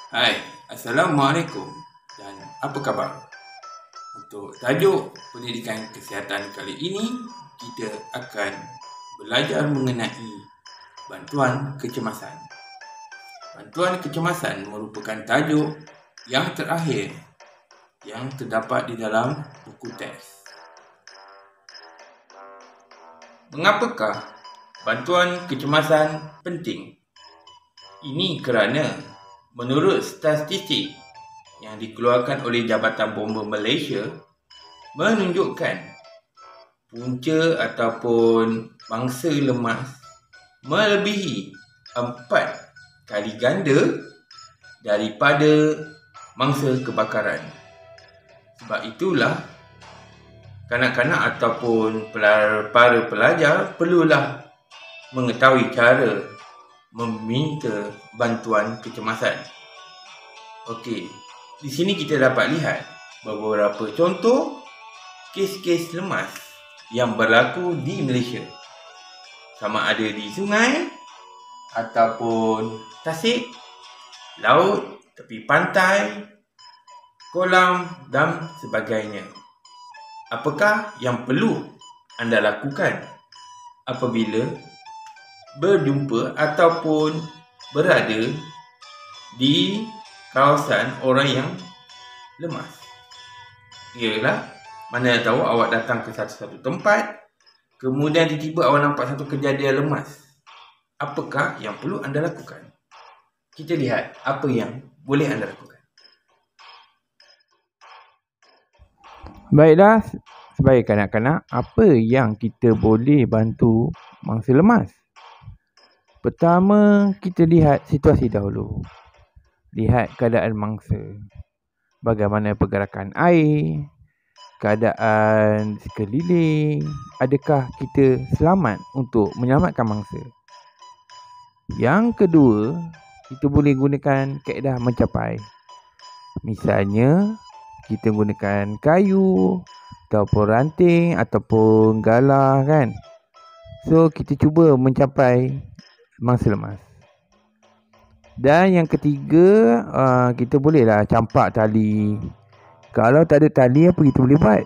Hai, Assalamualaikum dan apa khabar? Untuk tajuk pendidikan kesihatan kali ini, kita akan belajar mengenai bantuan kecemasan. Bantuan kecemasan merupakan tajuk yang terakhir yang terdapat di dalam buku teks. Mengapakah bantuan kecemasan penting? Ini kerana menurut statistik yang dikeluarkan oleh Jabatan Bomba Malaysia menunjukkan punca ataupun mangsa lemas melebihi 4 kali ganda daripada mangsa kebakaran. Sebab itulah kanak-kanak ataupun para pelajar perlulah mengetahui cara meminta bantuan kecemasan. Okey, di sini kita dapat lihat beberapa contoh kes-kes lemas yang berlaku di Malaysia. Sama ada di sungai ataupun tasik, laut, tepi pantai, kolam dan sebagainya. Apakah yang perlu anda lakukan apabila berjumpa ataupun berada di kawasan orang yang lemas? Ialah, mana tahu awak datang ke satu tempat, kemudian tiba-tiba awak nampak satu kejadian lemas. Apakah yang perlu anda lakukan? Kita lihat apa yang boleh anda lakukan. Baiklah, sebagai kanak-kanak, apa yang kita boleh bantu mangsa lemas? Pertama, kita lihat situasi dahulu. Lihat keadaan mangsa. Bagaimana pergerakan air, keadaan sekeliling, adakah kita selamat untuk menyelamatkan mangsa. Yang kedua, kita boleh gunakan kaedah mencapai. Misalnya, kita gunakan kayu, ataupun ranting, ataupun galah kan. So, kita cuba mencapai mangsa lemas. Dan yang ketiga, kita bolehlah campak tali. Kalau tak ada tali, apa kita boleh buat?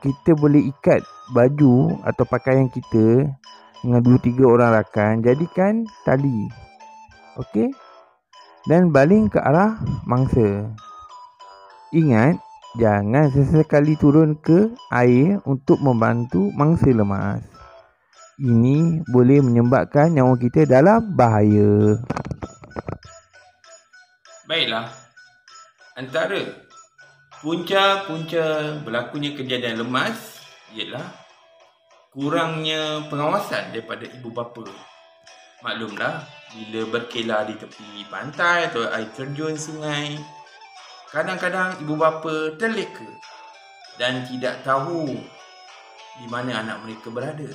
Kita boleh ikat baju atau pakaian kita dengan 2-3 orang rakan, jadikan tali. Okey? Dan baling ke arah mangsa. Ingat, jangan sesekali turun ke air untuk membantu mangsa lemas. Ini boleh menyebabkan nyawa kita dalam bahaya. Baiklah, antara punca-punca berlakunya kejadian lemas ialah kurangnya pengawasan daripada ibu bapa. Maklumlah, bila berkelah di tepi pantai atau air terjun sungai, kadang-kadang ibu bapa terleka dan tidak tahu di mana anak mereka berada.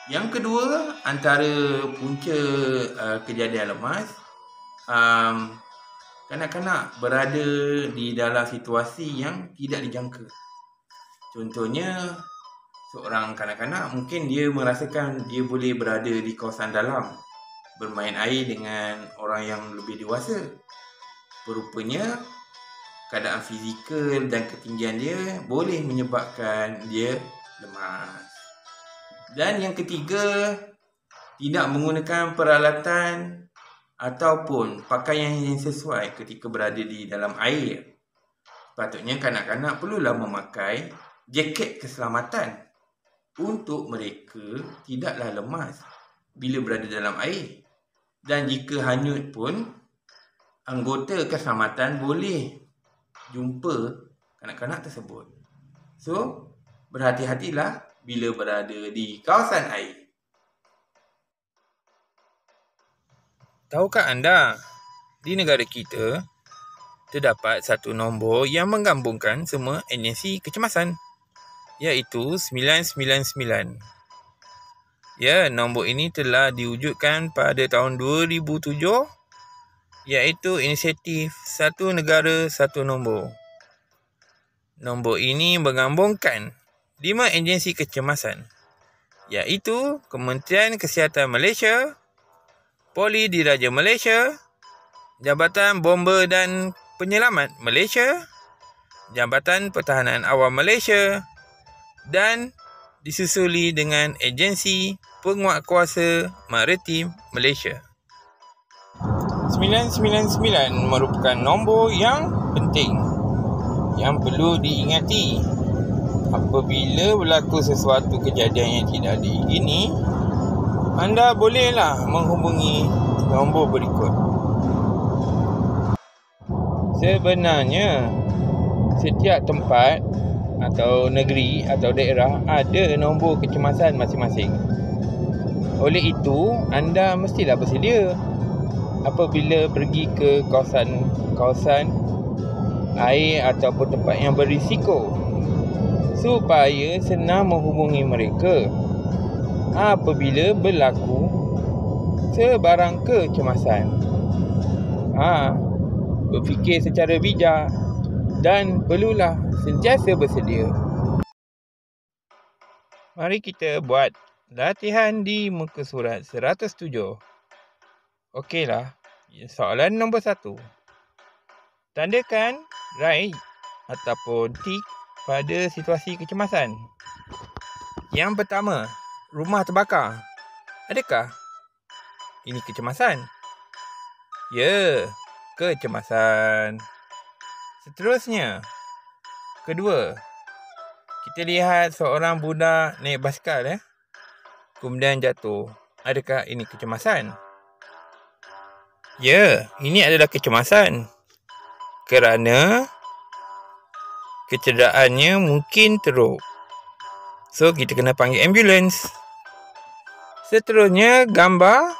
Yang kedua, antara punca kejadian lemas, kanak-kanak berada di dalam situasi yang tidak dijangka. Contohnya, seorang kanak-kanak mungkin dia merasakan dia boleh berada di kawasan dalam, bermain air dengan orang yang lebih dewasa. Rupanya, keadaan fizikal dan ketinggian dia boleh menyebabkan dia lemas. Dan yang ketiga, tidak menggunakan peralatan ataupun pakaian yang sesuai ketika berada di dalam air. Sepatutnya kanak-kanak perlulah memakai jaket keselamatan untuk mereka tidaklah lemas bila berada dalam air. Dan jika hanyut pun, anggota keselamatan boleh jumpa kanak-kanak tersebut. So, berhati-hatilah bila berada di kawasan air. Tahukah anda, di negara kita terdapat satu nombor yang menggabungkan semua agensi kecemasan, iaitu 999. Ya, nombor ini telah diwujudkan pada tahun 2007, iaitu inisiatif Satu Negara Satu Nombor. Nombor ini menggabungkan 5 agensi kecemasan, iaitu Kementerian Kesihatan Malaysia, Poli Diraja Malaysia, Jabatan Bomber dan Penyelamat Malaysia, Jabatan Pertahanan Awam Malaysia dan disusuli dengan Agensi Penguatkuasa Maritim Malaysia. 999 merupakan nombor yang penting yang perlu diingati. Apabila berlaku sesuatu kejadian yang tidak diingini, anda bolehlah menghubungi nombor berikut. Sebenarnya, setiap tempat atau negeri atau daerah ada nombor kecemasan masing-masing. Oleh itu, anda mestilah bersedia apabila pergi ke kawasan air ataupun tempat yang berisiko, supaya senang menghubungi mereka apabila berlaku sebarang kecemasan. Berfikir secara bijak dan perlulah sentiasa bersedia. Mari kita buat latihan di muka surat 107. Okeylah, soalan nombor 1. Tandakan right ataupun tick pada situasi kecemasan. Yang pertama, rumah terbakar. Adakah ini kecemasan? Ya, kecemasan. Seterusnya, kedua, kita lihat seorang budak naik basikal kemudian jatuh. Adakah ini kecemasan? Ya, ini adalah kecemasan. Kerana kecederaannya mungkin teruk. So, kita kena panggil ambulans. Seterusnya, gambar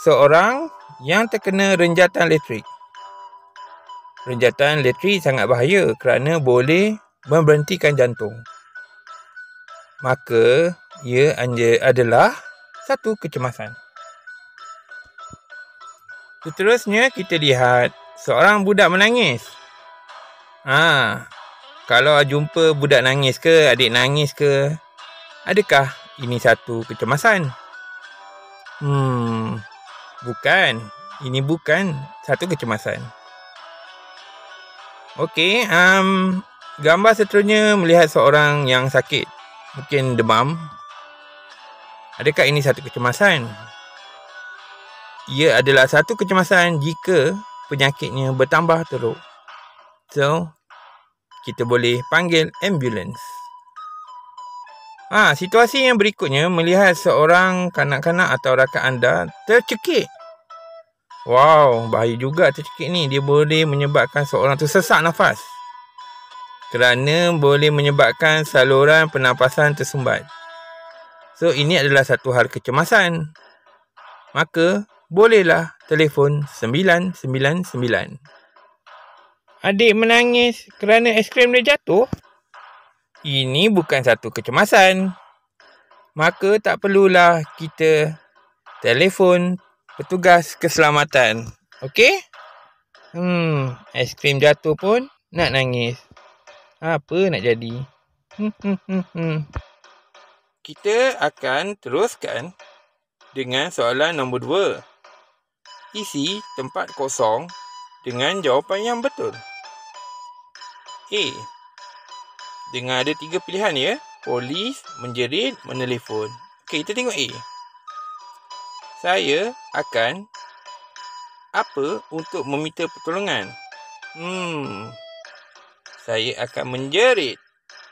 seorang yang terkena renjatan elektrik. Renjatan elektrik sangat bahaya kerana boleh memberhentikan jantung. Maka, ia adalah satu kecemasan. Seterusnya, kita lihat seorang budak menangis. Kalau jumpa budak nangis ke, adik nangis ke, adakah ini satu kecemasan? Bukan. Ini bukan satu kecemasan. Okey, gambar seterusnya melihat seorang yang sakit. Mungkin demam. Adakah ini satu kecemasan? Ia adalah satu kecemasan jika penyakitnya bertambah teruk. So, kita boleh panggil ambulans. Situasi yang berikutnya melihat seorang kanak-kanak atau rakan anda tercekik. Wow, bahaya juga tercekik ni. Dia boleh menyebabkan seorang tu sesak nafas. Kerana boleh menyebabkan saluran pernafasan tersumbat. So, ini adalah satu hal kecemasan. Maka, bolehlah telefon 999. Adik menangis kerana aiskrim dia jatuh. Ini bukan satu kecemasan. Maka tak perlulah kita telefon petugas keselamatan. Okey? Aiskrim jatuh pun nak nangis. Apa nak jadi? Kita akan teruskan dengan soalan nombor 2. Isi tempat kosong dengan jawapan yang betul. A. Dengan ada 3 pilihan polis, menjerit, menelefon. Okey, kita tengok A. Saya akan apa untuk meminta pertolongan? Saya akan menjerit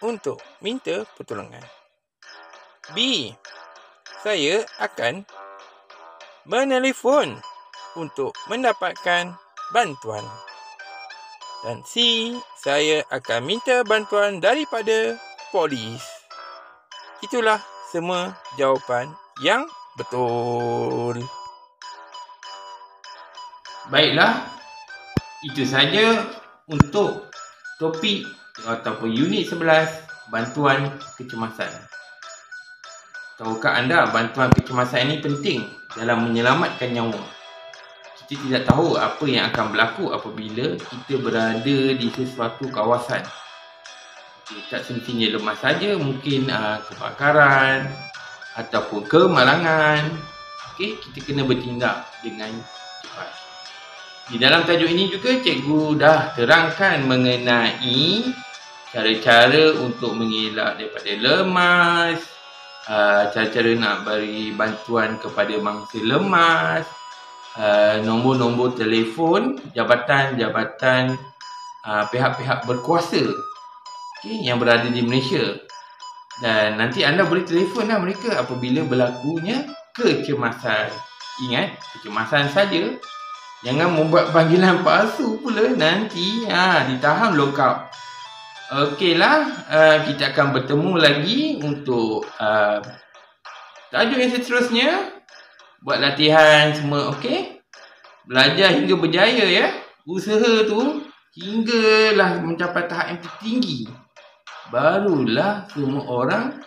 untuk minta pertolongan. B. Saya akan menelefon untuk mendapatkan bantuan. Dan C. Saya akan minta bantuan daripada polis. Itulah semua jawapan yang betul. Baiklah, itu saja untuk topik ataupun unit 11, bantuan kecemasan. Tahukah anda bantuan kecemasan ini penting dalam menyelamatkan nyawa? Kita tidak tahu apa yang akan berlaku apabila kita berada di sesuatu kawasan. Tak semestinya lemas saja, mungkin kebakaran ataupun kemalangan. Okey, kita kena bertindak dengan cepat. Di dalam tajuk ini juga cikgu dah terangkan mengenai cara-cara untuk mengelak daripada lemas, cara-cara nak beri bantuan kepada mangsa lemas, nombor-nombor telefon jabatan-jabatan pihak-pihak berkuasa yang berada di Malaysia. Dan nanti anda boleh telefonlah mereka apabila berlakunya kecemasan. Ingat, kecemasan saja. Jangan membuat panggilan palsu pula, nanti ditahan lockout. Okeylah, kita akan bertemu lagi untuk tajuk yang seterusnya. Buat latihan semua, okey? Belajar hingga berjaya ya. Usaha tu hinggalah mencapai tahap yang tertinggi. Barulah semua orang